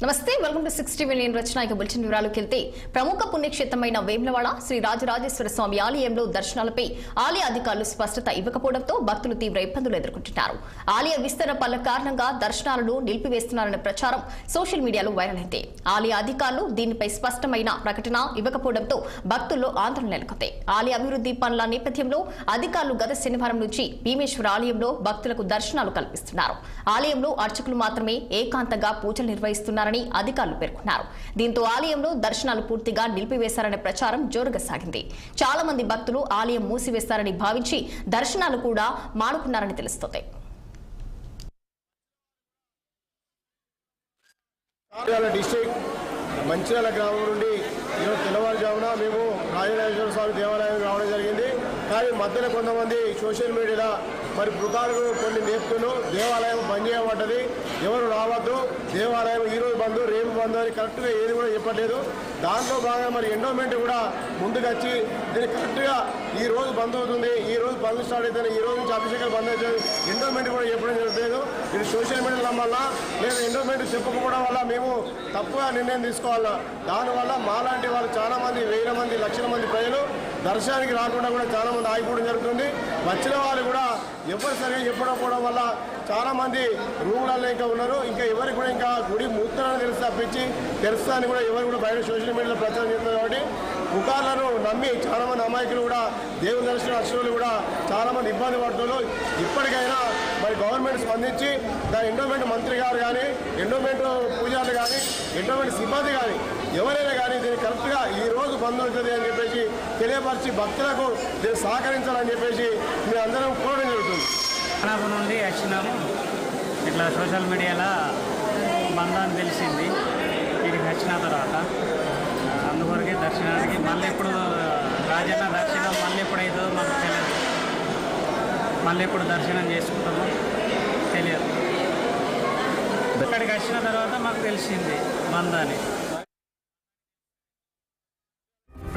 నమస్తే welcome to 60 million Rachana bulletin వివరాలకు వెళ్తే ప్రముఖ పుణ్యక్షేత్రమైన వేములవాడ శ్రీ రాజరాజేశ్వర స్వామి ఆలయంలో దర్శనాలపై ఆలయ అధికారులు స్పష్టత ఇవ్వకపోవడంతో భక్తులు తీవ్ర ఇబ్బందులు ఎదుర్కొంటున్నారు. ఆలయ విస్తరణ పనుల కారణంగా దర్శనాలను నిలిపివేస్తున్నారనే ప్రచారం సోషల్ మీడియాలో వైరల్ అయింది. ఆలయ అధికారులు దీనిపై స్పష్టమైన ప్రకటన ఇవ్వకపోవడంతో భక్తుల్లో ఆందోళన నెలకొంది. ఆలయ అభివృద్ధి పనుల నేపథ్యంలో అధికారులు గత శనివారం నుంచి భీమేశ్వర ఆలయంలో భక్తులకు దర్శనాలు కల్పిస్తున్నారు. ఆలయంలో అర్చకులు మాత్రమే ఏకాంతంగా పూజలు నిర్వహిస్తున్నారు అధికారులు పేర్కొన్నారు. దీంతో ఆలయంలో దర్శనాలు పూర్తిగా నిలిపివేశారనే ప్రచారం జోరుగా సాగింది. చాలా మంది భక్తులు ఆలయం మూసివేస్తారని భావించి దర్శనాలు కూడా మానుకున్నారని తెలుస్తోంది. మంచిర్యాల గ్రామం నుండి ఈరోజు తెల్లవారుజామున మేము రాజరాజేశ్వర స్వామి దేవాలయం రావడం జరిగింది. కానీ మధ్యలో కొంతమంది సోషల్ మీడియాలో మరి పుకార్లు కొన్ని నేర్పుతూ దేవాలయం బంద్ చేయబడ్డది, ఎవరు రావద్దు, దేవాలయం ఈరోజు బంద్ రేపు బంద్ అని కరెక్ట్గా ఏది కూడా చెప్పట్లేదు. దాంట్లో భాగంగా మరి ఎండోమెంట్ కూడా ముందుకొచ్చి దీన్ని కరెక్ట్గా ఈ రోజు బంద్ అవుతుంది, ఈ రోజు బంద్ స్టార్ట్ అవుతుంది, ఈ రోజు నుంచి అభిషేకాలు బంద్ అవుతుంది, ఎండోమెంట్ కూడా చెప్పడం జరుగుతుంది. ఇది సోషల్ మీడియాలో వల్ల లేదా ఎండోమెంట్ చెప్పకపోవడం వల్ల మేము తప్పుగా నిర్ణయం తీసుకోవాలా. దానివల్ల మాలాంటి వాళ్ళు చాలా మంది, వేల మంది, లక్షల మంది ప్రజలు దర్శనానికి రాకుండా కూడా చాలా మంది ఆగిపోవడం జరుగుతుంది. వచ్చిన వాళ్ళు కూడా ఎవరు సరిగా చెప్పకపోవడం వల్ల చాలా మంది రూమ్లలో ఇంకా ఉన్నారు. ఇంకా ఎవరికి కూడా ఇంకా గుడి మూర్తులను తెలిసి తప్పించి తెలుస్తా అని కూడా ఎవరు కూడా బయట సోషల్ మీడియాలో ప్రచారం చేస్తారు. కాబట్టి పుకార్లను నమ్మి చాలా మంది అమాయకులు కూడా దేవుని దర్శన అక్షరులు కూడా చాలా మంది ఇబ్బంది పడుతున్నారు. ఇప్పటికైనా మరి గవర్నమెంట్ స్పందించి దాని ఎండోమెంట్ మంత్రి గారు కానీ, ఎండోమెంట్ పూజారులు కానీ, ఎండోమెంట్ సిబ్బంది కానీ ఎవరైనా కానీ దీన్ని కరెక్ట్గా ఈ రోజు బంద్ అవుతుంది అని చెప్పేసి తెలియపరిచి భక్తులకు దీన్ని సహకరించాలని చెప్పేసి మేము అందరం కోరడం జరుగుతుంది. అనాపు నుండి వచ్చినాము. ఇట్లా సోషల్ మీడియాలో బంధాన్ని తెలిసింది. ఇక్కడికి వచ్చిన తర్వాత అందువరకే దర్శనానికి మళ్ళీ ఎప్పుడు రాజన్న దర్శనం మళ్ళీ ఎప్పుడైతుందో మాకు తెలియదు. మళ్ళీ ఎప్పుడు దర్శనం చేసుకుంటామో తెలియదు. ఇక్కడికి వచ్చిన తర్వాత మాకు తెలిసింది బంధాన్ని.